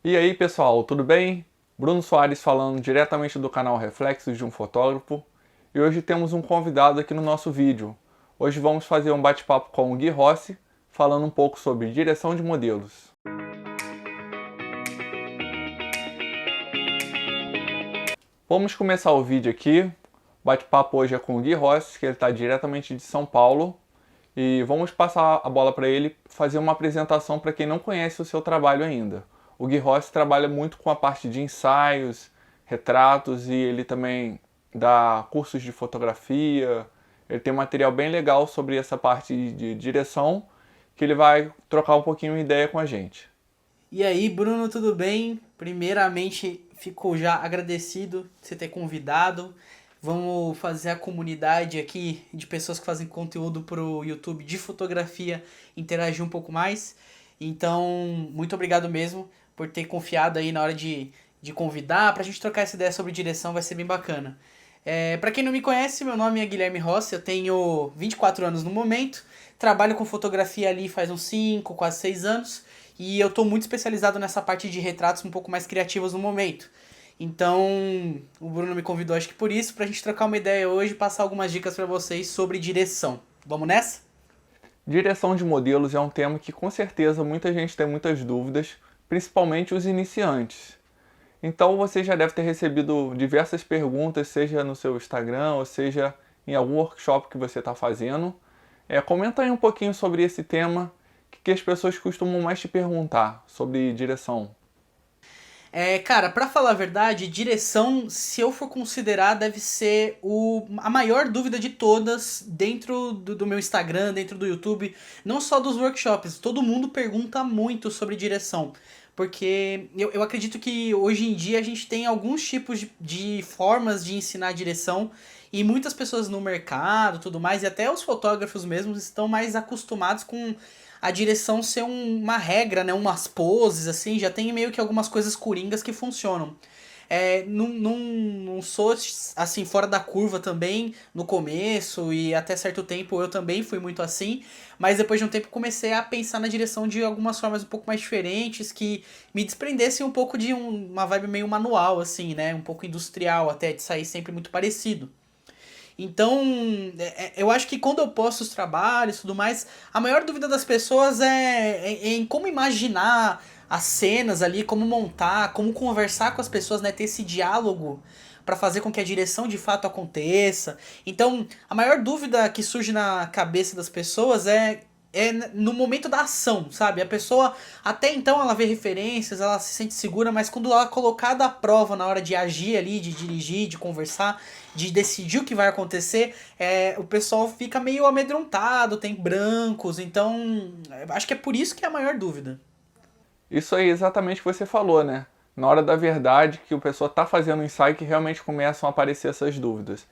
E aí pessoal, tudo bem? Bruno Soares falando diretamente do canal Reflexos de um Fotógrafo. E hoje temos um convidado aqui no nosso vídeo. Hoje vamos fazer um bate-papo com o Gui Rossi, falando um pouco sobre direção de modelos. Vamos começar o vídeo aqui. O bate-papo hoje é com o Gui Rossi, que ele está diretamente de São Paulo. E vamos passar a bola para ele fazer uma apresentação para quem não conhece o seu trabalho ainda. O Gui Rossi trabalha muito com a parte de ensaios, retratos e ele também dá cursos de fotografia. Ele tem um material bem legal sobre essa parte de direção que ele vai trocar um pouquinho de ideia com a gente. E aí, Bruno, tudo bem? Primeiramente, fico já agradecido de você ter convidado. Vamos fazer a comunidade aqui de pessoas que fazem conteúdo pro YouTube de fotografia interagir um pouco mais. Então, muito obrigado mesmo por ter confiado aí na hora de convidar. Pra gente trocar essa ideia sobre direção, vai ser bem bacana. Pra quem não me conhece, meu nome é Guilherme Rossi, eu tenho 24 anos no momento. Trabalho com fotografia ali faz uns 5, quase 6 anos. E eu tô muito especializado nessa parte de retratos um pouco mais criativos no momento. Então, o Bruno me convidou, acho que por isso, pra gente trocar uma ideia hoje e passar algumas dicas pra vocês sobre direção. Vamos nessa? Direção de modelos é um tema que com certeza muita gente tem muitas dúvidas, principalmente os iniciantes. Então você já deve ter recebido diversas perguntas, seja no seu Instagram ou seja em algum workshop que você está fazendo. Comenta aí um pouquinho sobre esse tema, o que as pessoas costumam mais te perguntar sobre direção. Cara, pra falar a verdade, direção, se eu for considerar, deve ser a maior dúvida de todas dentro do meu Instagram, dentro do YouTube, não só dos workshops. Todo mundo pergunta muito sobre direção. Porque eu acredito que hoje em dia a gente tem alguns tipos de formas de ensinar direção e muitas pessoas no mercado, tudo mais, e até os fotógrafos mesmos estão mais acostumados com a direção ser uma regra, né? Umas poses, assim, já tem meio que algumas coisas coringas que funcionam. Não sou, assim, fora da curva também, no começo e até certo tempo eu também fui muito assim, mas depois de um tempo comecei a pensar na direção de algumas formas um pouco mais diferentes, que me desprendessem um pouco de uma vibe meio manual, assim, né? Um pouco industrial até, de sair sempre muito parecido. Então, eu acho que quando eu posto os trabalhos e tudo mais, a maior dúvida das pessoas é em como imaginar as cenas ali, como montar, como conversar com as pessoas, né? Ter esse diálogo para fazer com que a direção de fato aconteça. Então, a maior dúvida que surge na cabeça das pessoas é no momento da ação, sabe? A pessoa, até então, ela vê referências, ela se sente segura, mas quando ela é colocada à prova na hora de agir ali, de dirigir, de conversar, de decidir o que vai acontecer, o pessoal fica meio amedrontado, tem brancos, então acho que é por isso que é a maior dúvida. Isso aí é exatamente o que você falou, né? Na hora da verdade, que o pessoa está fazendo um ensaio, que realmente começam a aparecer essas dúvidas.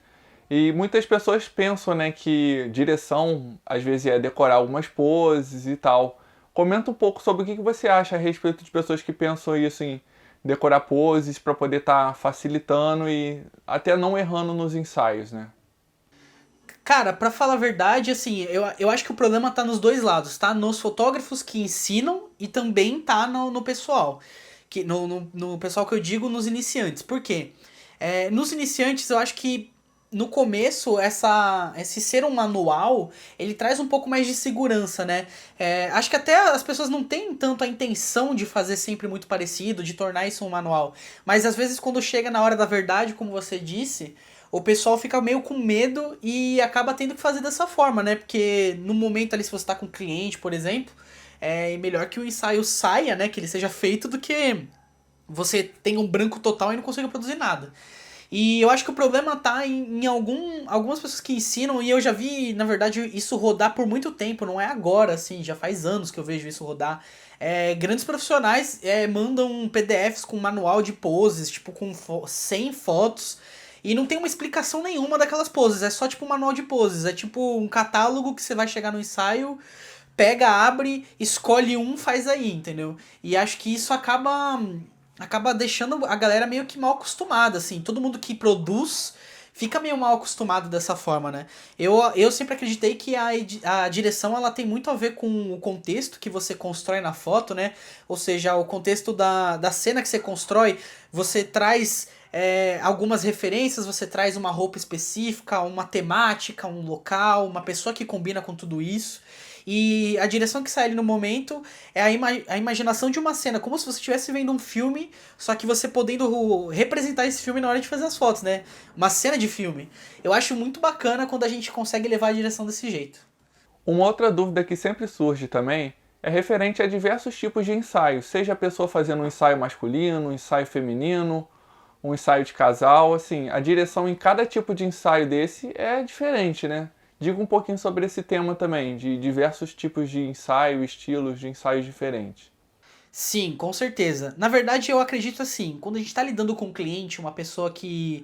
E muitas pessoas pensam, né, que direção às vezes é decorar algumas poses e tal. Comenta um pouco sobre o que você acha a respeito de pessoas que pensam isso em decorar poses para poder estar facilitando e até não errando nos ensaios, né? Cara, pra falar a verdade, assim, eu acho que o problema tá nos dois lados, tá? Nos fotógrafos que ensinam e também tá no pessoal. No pessoal que eu digo, nos iniciantes. Por quê? Nos iniciantes, eu acho que no começo, esse ser um manual, ele traz um pouco mais de segurança, né? Acho que até as pessoas não têm tanto a intenção de fazer sempre muito parecido, de tornar isso um manual. Mas às vezes, quando chega na hora da verdade, como você disse, o pessoal fica meio com medo e acaba tendo que fazer dessa forma, né? Porque no momento ali, se você tá com um cliente, por exemplo, é melhor que o ensaio saia, né? Que ele seja feito do que você tenha um branco total e não consiga produzir nada. E eu acho que o problema tá em algumas pessoas que ensinam, e eu já vi, na verdade, isso rodar por muito tempo, não é agora, assim, já faz anos que eu vejo isso rodar. Grandes profissionais mandam PDFs com manual de poses, tipo, com 100 fotos, e não tem uma explicação nenhuma daquelas poses, é só tipo um manual de poses, é tipo um catálogo que você vai chegar no ensaio, pega, abre, escolhe um, faz aí, entendeu? E acho que isso acaba deixando a galera meio que mal acostumada, assim. Todo mundo que produz fica meio mal acostumado dessa forma, né? Eu sempre acreditei que a direção ela tem muito a ver com o contexto que você constrói na foto, né? Ou seja, o contexto da cena que você constrói, você traz algumas referências, você traz uma roupa específica, uma temática, um local, uma pessoa que combina com tudo isso. E a direção que sai ali no momento é a imaginação de uma cena, como se você estivesse vendo um filme, só que você podendo representar esse filme na hora de fazer as fotos, né? Uma cena de filme. Eu acho muito bacana quando a gente consegue levar a direção desse jeito. Uma outra dúvida que sempre surge também é referente a diversos tipos de ensaios, seja a pessoa fazendo um ensaio masculino, um ensaio feminino, um ensaio de casal, assim, a direção em cada tipo de ensaio desse é diferente, né? Diga um pouquinho sobre esse tema também, de diversos tipos de ensaio, estilos de ensaios diferentes. Sim, com certeza. Na verdade, eu acredito assim, quando a gente está lidando com um cliente, uma pessoa que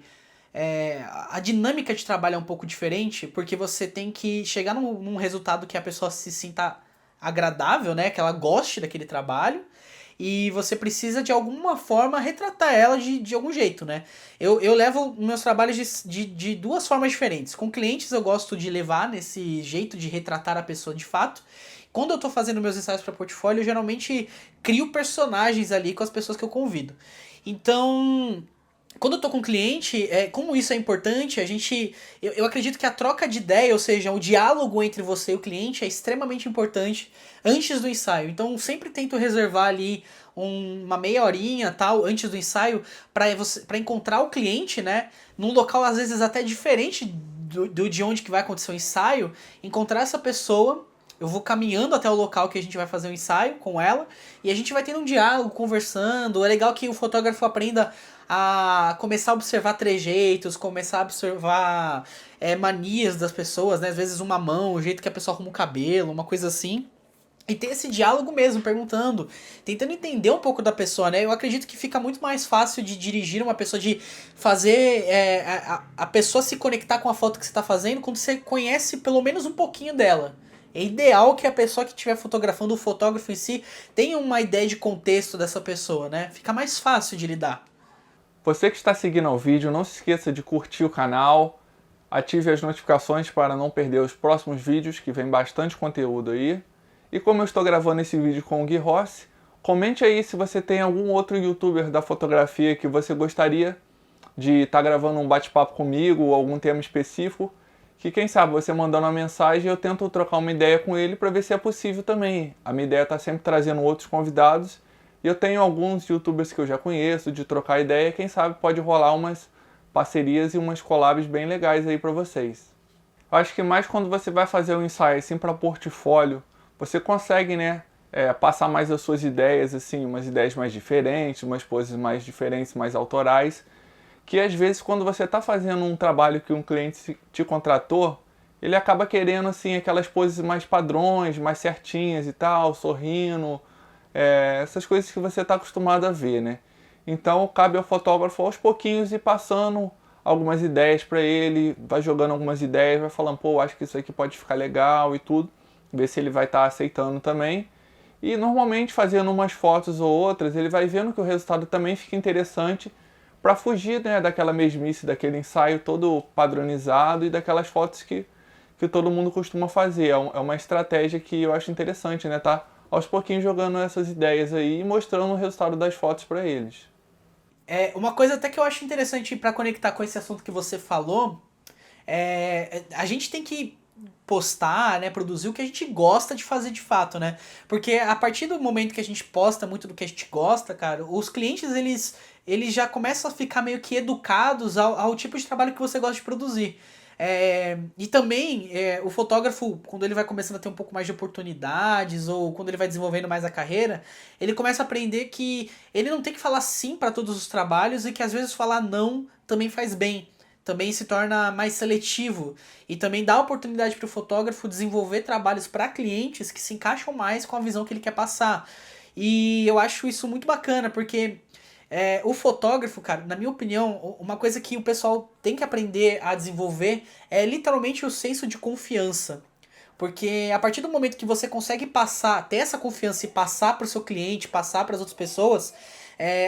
a dinâmica de trabalho é um pouco diferente, porque você tem que chegar num resultado que a pessoa se sinta agradável, né? Que ela goste daquele trabalho. E você precisa de alguma forma retratar ela de algum jeito, né? Eu levo meus trabalhos de duas formas diferentes. Com clientes eu gosto de levar nesse jeito de retratar a pessoa de fato. Quando eu tô fazendo meus ensaios para portfólio, eu geralmente crio personagens ali com as pessoas que eu convido. Então, quando eu tô com cliente, como isso é importante, eu acredito que a troca de ideia, ou seja, o diálogo entre você e o cliente é extremamente importante antes do ensaio. Então, sempre tento reservar ali uma meia horinha, tal, antes do ensaio, para encontrar o cliente, né, num local às vezes até diferente de onde que vai acontecer o ensaio, encontrar essa pessoa. Eu vou caminhando até o local que a gente vai fazer o ensaio com ela e a gente vai tendo um diálogo, conversando. É legal que o fotógrafo aprenda a começar a observar trejeitos, começar a observar manias das pessoas, né? Às vezes uma mão, o jeito que a pessoa arruma o cabelo, uma coisa assim. E ter esse diálogo mesmo, perguntando, tentando entender um pouco da pessoa, né? Eu acredito que fica muito mais fácil de dirigir uma pessoa, de fazer a pessoa se conectar com a foto que você está fazendo quando você conhece pelo menos um pouquinho dela. É ideal que a pessoa que estiver fotografando, o fotógrafo em si, tenha uma ideia de contexto dessa pessoa, né? Fica mais fácil de lidar. Você que está seguindo o vídeo, não se esqueça de curtir o canal, ative as notificações para não perder os próximos vídeos, que vem bastante conteúdo aí. E como eu estou gravando esse vídeo com o Gui Rossi, comente aí se você tem algum outro youtuber da fotografia que você gostaria de estar gravando um bate-papo comigo ou algum tema específico, que quem sabe você mandando uma mensagem eu tento trocar uma ideia com ele para ver se é possível também. A minha ideia está sempre trazendo outros convidados e eu tenho alguns youtubers que eu já conheço de trocar ideia, quem sabe pode rolar umas parcerias e umas collabs bem legais aí para vocês. Eu acho que mais quando você vai fazer um ensaio assim para portfólio, você consegue, né, passar mais as suas ideias, assim, umas ideias mais diferentes, umas poses mais diferentes, mais autorais, que às vezes quando você está fazendo um trabalho que um cliente te contratou, ele acaba querendo assim aquelas poses mais padrões, mais certinhas e tal, sorrindo, essas coisas que você está acostumado a ver, né? Então cabe ao fotógrafo aos pouquinhos ir passando algumas ideias para ele, vai jogando algumas ideias, vai falando, pô, acho que isso aqui pode ficar legal e tudo, ver se ele vai estar aceitando também. E normalmente fazendo umas fotos ou outras, ele vai vendo que o resultado também fica interessante para fugir, né, daquela mesmice, daquele ensaio todo padronizado e daquelas fotos que todo mundo costuma fazer. É uma estratégia que eu acho interessante, né? Tá aos pouquinhos jogando essas ideias aí e mostrando o resultado das fotos para eles. Uma coisa até que eu acho interessante para conectar com esse assunto que você falou, a gente tem que postar, né, produzir o que a gente gosta de fazer de fato, né? Porque a partir do momento que a gente posta muito do que a gente gosta, cara, os clientes eles já começam a ficar meio que educados ao tipo de trabalho que você gosta de produzir. E também o fotógrafo, quando ele vai começando a ter um pouco mais de oportunidades ou quando ele vai desenvolvendo mais a carreira, ele começa a aprender que ele não tem que falar sim para todos os trabalhos e que às vezes falar não também faz bem. Também se torna mais seletivo e também dá oportunidade para o fotógrafo desenvolver trabalhos para clientes que se encaixam mais com a visão que ele quer passar. E eu acho isso muito bacana, porque o fotógrafo, cara, na minha opinião, uma coisa que o pessoal tem que aprender a desenvolver é literalmente o senso de confiança. Porque a partir do momento que você consegue ter essa confiança e passar para o seu cliente, passar para as outras pessoas,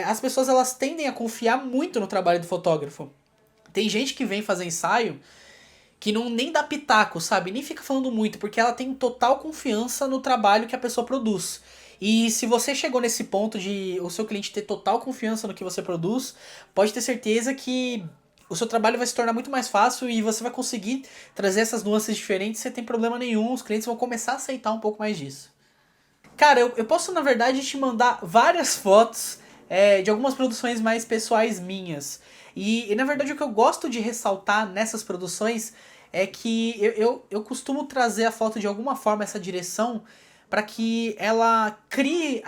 as pessoas elas tendem a confiar muito no trabalho do fotógrafo. Tem gente que vem fazer ensaio que não nem dá pitaco, sabe? Nem fica falando muito, porque ela tem total confiança no trabalho que a pessoa produz. E se você chegou nesse ponto de o seu cliente ter total confiança no que você produz, pode ter certeza que o seu trabalho vai se tornar muito mais fácil e você vai conseguir trazer essas nuances diferentes sem ter problema nenhum. Os clientes vão começar a aceitar um pouco mais disso. Cara, eu posso, na verdade, te mandar várias fotos de algumas produções mais pessoais minhas. Na verdade, o que eu gosto de ressaltar nessas produções é que eu costumo trazer a foto de alguma forma, essa direção, para que ela crie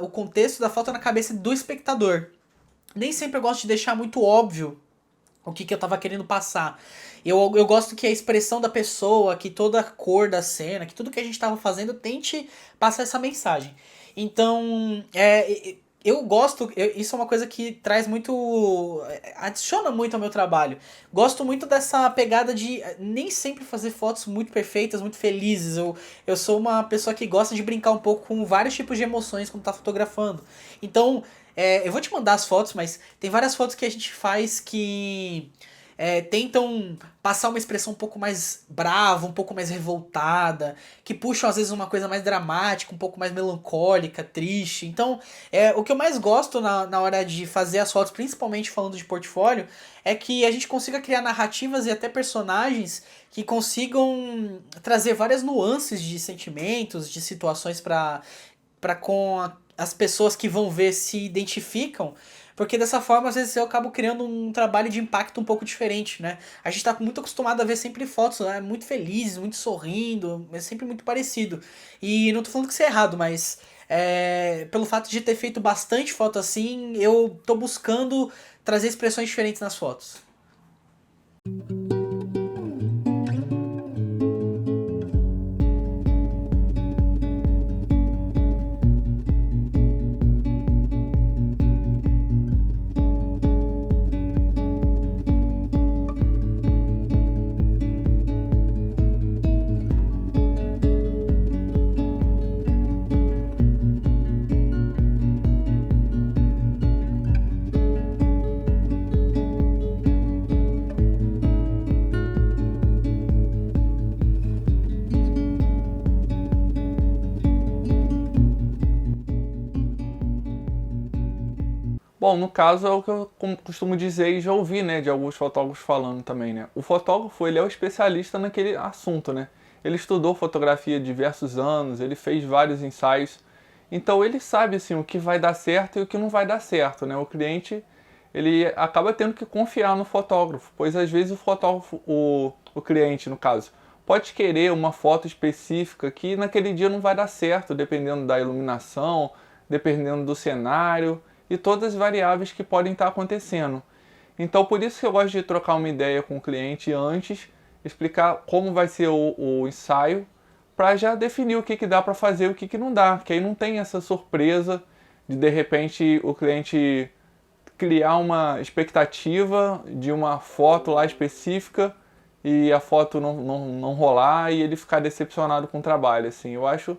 o contexto da foto na cabeça do espectador. Nem sempre eu gosto de deixar muito óbvio o que eu tava querendo passar. Eu gosto que a expressão da pessoa, que toda a cor da cena, que tudo que a gente tava fazendo tente passar essa mensagem. Então, eu gosto, isso é uma coisa que traz muito, adiciona muito ao meu trabalho. Gosto muito dessa pegada de nem sempre fazer fotos muito perfeitas, muito felizes. Eu sou uma pessoa que gosta de brincar um pouco com vários tipos de emoções quando tá fotografando. Então, eu vou te mandar as fotos, mas tem várias fotos que a gente faz que tentam passar uma expressão um pouco mais brava, um pouco mais revoltada, que puxam às vezes uma coisa mais dramática, um pouco mais melancólica, triste. Então, o que eu mais gosto na hora de fazer as fotos, principalmente falando de portfólio, é que a gente consiga criar narrativas e até personagens que consigam trazer várias nuances de sentimentos, de situações para com as pessoas que vão ver se identificam, porque dessa forma às vezes eu acabo criando um trabalho de impacto um pouco diferente, né? A gente tá muito acostumado a ver sempre fotos, né, muito felizes, muito sorrindo, é sempre muito parecido. E não tô falando que isso é errado, mas pelo fato de ter feito bastante foto assim, eu tô buscando trazer expressões diferentes nas fotos. Bom, no caso é o que eu costumo dizer e já ouvi, né, de alguns fotógrafos falando também, né. O fotógrafo, ele é o especialista naquele assunto, né. Ele estudou fotografia diversos anos, ele fez vários ensaios, então ele sabe, assim, o que vai dar certo e o que não vai dar certo, né. O cliente, ele acaba tendo que confiar no fotógrafo, pois às vezes o fotógrafo, o cliente, no caso, pode querer uma foto específica que naquele dia não vai dar certo, dependendo da iluminação, dependendo do cenário e todas as variáveis que podem estar acontecendo. Então, por isso que eu gosto de trocar uma ideia com o cliente antes, explicar como vai ser o ensaio, para já definir o que dá para fazer e o que não dá, que aí não tem essa surpresa de repente o cliente criar uma expectativa de uma foto lá específica e a foto não rolar e ele ficar decepcionado com o trabalho. Assim, eu acho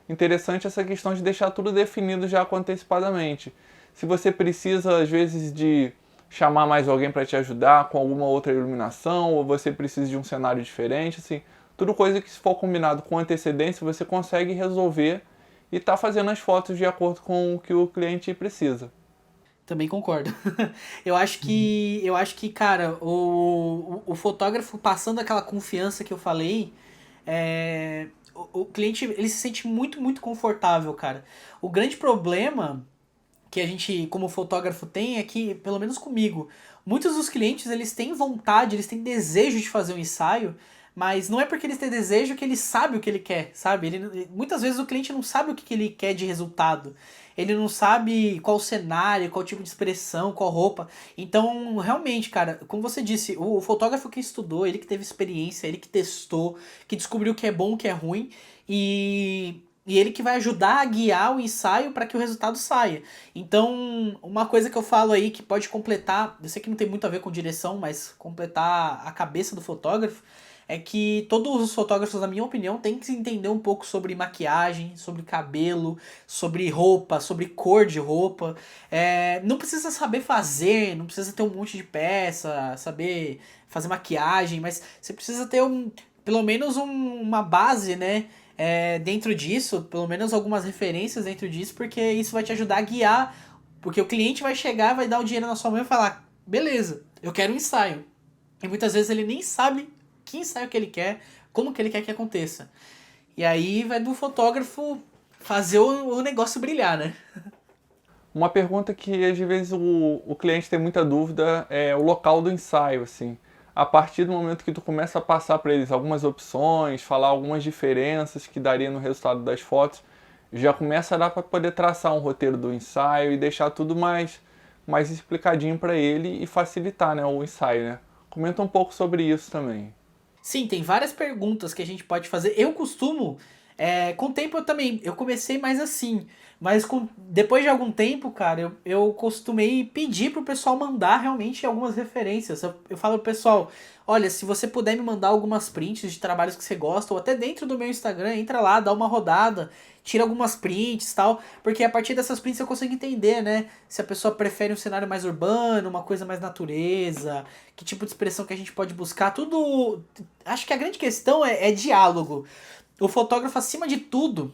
interessante essa questão de deixar tudo definido já antecipadamente. Se você precisa, às vezes, de chamar mais alguém para te ajudar com alguma outra iluminação, ou você precisa de um cenário diferente, assim, tudo coisa que se for combinado com antecedência, você consegue resolver e tá fazendo as fotos de acordo com o que o cliente precisa. Também concordo. Eu acho que, cara, o fotógrafo passando aquela confiança que eu falei, o cliente ele se sente muito, muito confortável, cara. O grande problema que a gente, como fotógrafo, tem é que, pelo menos comigo, muitos dos clientes eles têm vontade, eles têm desejo de fazer um ensaio, mas não é porque eles têm desejo que ele sabe o que ele quer, sabe? Muitas vezes o cliente não sabe o que ele quer de resultado. Ele não sabe qual cenário, qual tipo de expressão, qual roupa. Então, realmente, cara, como você disse, o fotógrafo que estudou, ele que teve experiência, ele que testou, que descobriu o que é bom, o que é ruim, e ele que vai ajudar a guiar o ensaio para que o resultado saia. Então, uma coisa que eu falo aí que pode completar, eu sei que não tem muito a ver com direção, mas completar a cabeça do fotógrafo, é que todos os fotógrafos, na minha opinião, têm que entender um pouco sobre maquiagem, sobre cabelo, sobre roupa, sobre cor de roupa. Não precisa saber fazer, não precisa ter um monte de peça, saber fazer maquiagem, mas você precisa ter pelo menos uma base, né? Dentro disso, pelo menos algumas referências dentro disso, porque isso vai te ajudar a guiar, porque o cliente vai chegar, vai dar o dinheiro na sua mão e falar, beleza, eu quero um ensaio. E muitas vezes ele nem sabe que ensaio que ele quer, como que ele quer que aconteça. E aí vai do fotógrafo fazer o negócio brilhar, né? Uma pergunta que às vezes o cliente tem muita dúvida é o local do ensaio, assim. A partir do momento que tu começa a passar para eles algumas opções, falar algumas diferenças que daria no resultado das fotos, já começa a dar para poder traçar um roteiro do ensaio e deixar tudo mais explicadinho para ele e facilitar, né, o ensaio, né? Comenta um pouco sobre isso também. Sim, tem várias perguntas que a gente pode fazer. Eu costumo, com o tempo eu comecei mais assim, mas depois de algum tempo, cara, eu costumei pedir pro pessoal mandar realmente algumas referências. Eu falo pro pessoal, olha, se você puder me mandar algumas prints de trabalhos que você gosta, ou até dentro do meu Instagram, entra lá, dá uma rodada, tira algumas prints e tal, porque a partir dessas prints eu consigo entender, né, se a pessoa prefere um cenário mais urbano, uma coisa mais natureza, que tipo de expressão que a gente pode buscar, tudo. Acho que a grande questão é diálogo. O fotógrafo, acima de tudo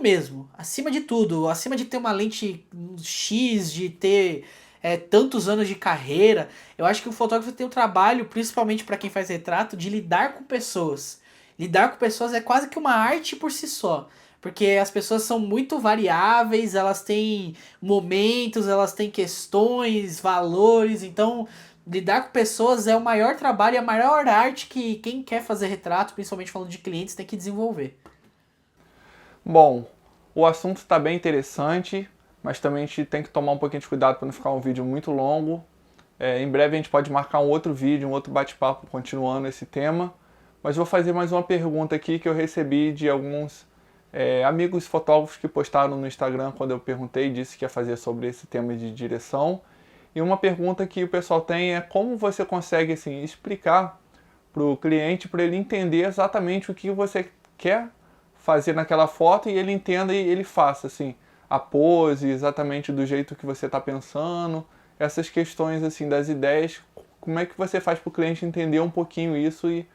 mesmo, acima de ter uma lente X, de ter tantos anos de carreira, eu acho que o fotógrafo tem um trabalho, principalmente para quem faz retrato, de lidar com pessoas. Lidar com pessoas é quase que uma arte por si só. Porque as pessoas são muito variáveis, elas têm momentos, elas têm questões, valores, então lidar com pessoas é o maior trabalho e a maior arte que quem quer fazer retrato, principalmente falando de clientes, tem que desenvolver. Bom, o assunto está bem interessante, mas também a gente tem que tomar um pouquinho de cuidado para não ficar um vídeo muito longo. Em breve a gente pode marcar um outro vídeo, um outro bate-papo continuando esse tema. Mas vou fazer mais uma pergunta aqui que eu recebi de alguns amigos fotógrafos que postaram no Instagram quando eu perguntei, disse que ia fazer sobre esse tema de direção. E uma pergunta que o pessoal tem é como você consegue assim, explicar para o cliente, para ele entender exatamente o que você quer fazer naquela foto e ele entenda e ele faça assim, a pose exatamente do jeito que você está pensando, essas questões assim das ideias, como é que você faz para o cliente entender um pouquinho isso e,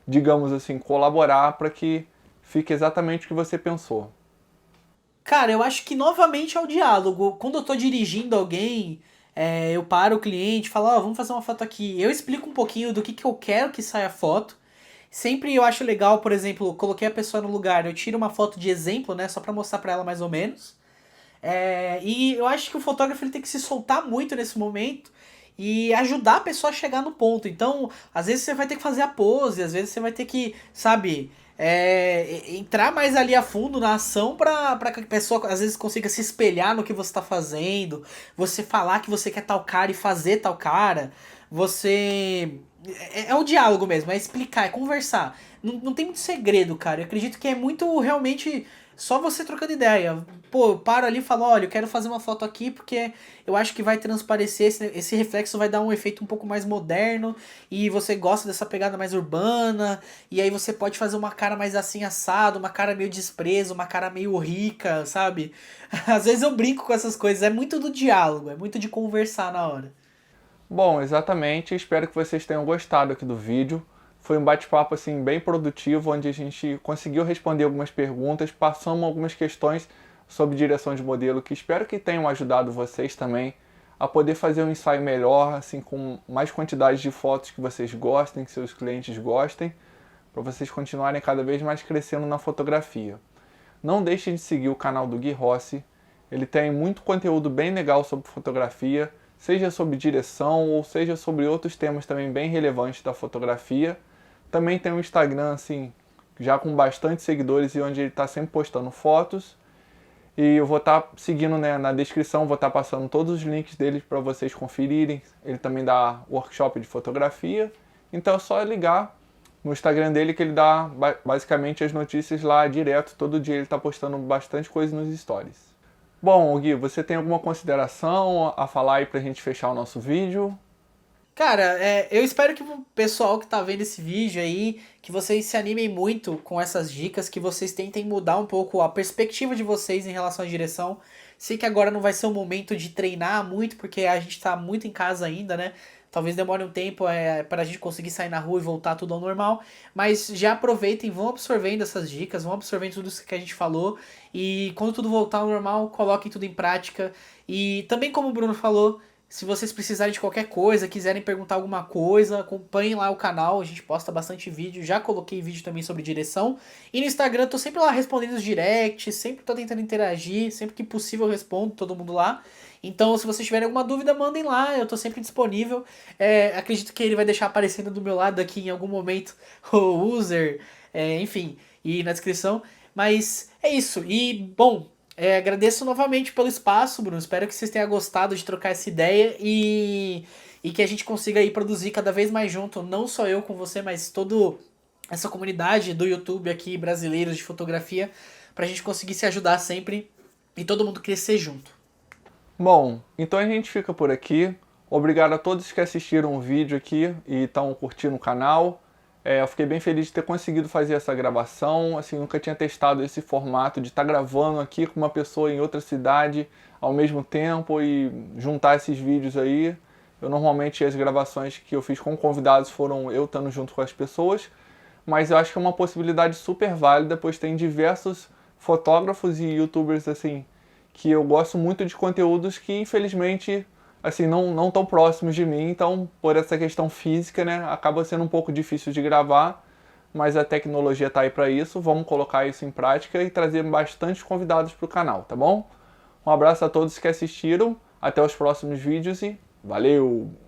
digamos assim, colaborar para que fique exatamente o que você pensou. Cara, eu acho que novamente é o diálogo. Quando eu tô dirigindo alguém, eu paro o cliente, falo, ó, vamos fazer uma foto aqui. Eu explico um pouquinho do que eu quero que saia a foto. Sempre eu acho legal, por exemplo, coloquei a pessoa no lugar, eu tiro uma foto de exemplo, né, só pra mostrar pra ela mais ou menos. E eu acho que o fotógrafo ele tem que se soltar muito nesse momento e ajudar a pessoa a chegar no ponto. Então, às vezes você vai ter que fazer a pose, às vezes você vai ter que, sabe, entrar mais ali a fundo na ação pra que a pessoa às vezes consiga se espelhar no que você tá fazendo, você falar que você quer tal cara e fazer tal cara, você. É o diálogo mesmo, é explicar, é conversar. Não tem muito segredo, cara. Eu acredito que é muito realmente só você trocando ideia. Pô, eu paro ali e falo, olha, eu quero fazer uma foto aqui porque eu acho que vai transparecer, esse reflexo vai dar um efeito um pouco mais moderno e você gosta dessa pegada mais urbana, e aí você pode fazer uma cara mais assim assado, uma cara meio desprezo, uma cara meio rica, sabe? Às vezes eu brinco com essas coisas, é muito do diálogo, é muito de conversar na hora. Bom, exatamente, espero que vocês tenham gostado aqui do vídeo. Foi um bate-papo assim bem produtivo, onde a gente conseguiu responder algumas perguntas, passamos algumas questões sobre direção de modelo que espero que tenham ajudado vocês também a poder fazer um ensaio melhor, assim com mais quantidade de fotos que vocês gostem, que seus clientes gostem, para vocês continuarem cada vez mais crescendo na fotografia. Não deixem de seguir o canal do Gui Rossi, ele tem muito conteúdo bem legal sobre fotografia, seja sobre direção ou seja sobre outros temas também bem relevantes da fotografia. Também tem um Instagram assim, já com bastante seguidores e onde ele está sempre postando fotos. E eu vou estar seguindo, né, na descrição, vou estar passando todos os links dele para vocês conferirem. Ele também dá workshop de fotografia. Então é só ligar no Instagram dele que ele dá basicamente as notícias lá direto. Todo dia ele está postando bastante coisa nos stories. Bom, Gui, você tem alguma consideração a falar aí pra gente fechar o nosso vídeo? Cara, eu espero que o pessoal que tá vendo esse vídeo aí, que vocês se animem muito com essas dicas, que vocês tentem mudar um pouco a perspectiva de vocês em relação à direção. Sei que agora não vai ser o momento de treinar muito, porque a gente tá muito em casa ainda, né? Talvez demore um tempo para a gente conseguir sair na rua e voltar tudo ao normal. Mas já aproveitem, vão absorvendo essas dicas, vão absorvendo tudo isso que a gente falou. E quando tudo voltar ao normal, coloquem tudo em prática. E também, como o Bruno falou, se vocês precisarem de qualquer coisa, quiserem perguntar alguma coisa, acompanhem lá o canal, a gente posta bastante vídeo, já coloquei vídeo também sobre direção. E no Instagram eu tô sempre lá respondendo os directs, sempre tô tentando interagir, sempre que possível eu respondo todo mundo lá. Então, se vocês tiverem alguma dúvida, mandem lá, eu tô sempre disponível. Acredito que ele vai deixar aparecendo do meu lado aqui em algum momento o user, enfim, e na descrição. Mas é isso, e bom. Agradeço novamente pelo espaço, Bruno. Espero que vocês tenham gostado de trocar essa ideia e que a gente consiga aí produzir cada vez mais junto, não só eu com você, mas toda essa comunidade do YouTube aqui, brasileiros de fotografia, pra gente conseguir se ajudar sempre e todo mundo crescer junto. Bom, então a gente fica por aqui. Obrigado a todos que assistiram o vídeo aqui e estão curtindo o canal. Eu fiquei bem feliz de ter conseguido fazer essa gravação. Assim, nunca tinha testado esse formato de estar gravando aqui com uma pessoa em outra cidade ao mesmo tempo e juntar esses vídeos aí. Eu normalmente as gravações que eu fiz com convidados foram eu estando junto com as pessoas, mas eu acho que é uma possibilidade super válida, pois tem diversos fotógrafos e youtubers assim que eu gosto muito de conteúdos que infelizmente assim, não tão próximos de mim, então por essa questão física, né, acaba sendo um pouco difícil de gravar, mas a tecnologia tá aí para isso, vamos colocar isso em prática e trazer bastante convidados para o canal, tá bom? Um abraço a todos que assistiram, até os próximos vídeos e valeu!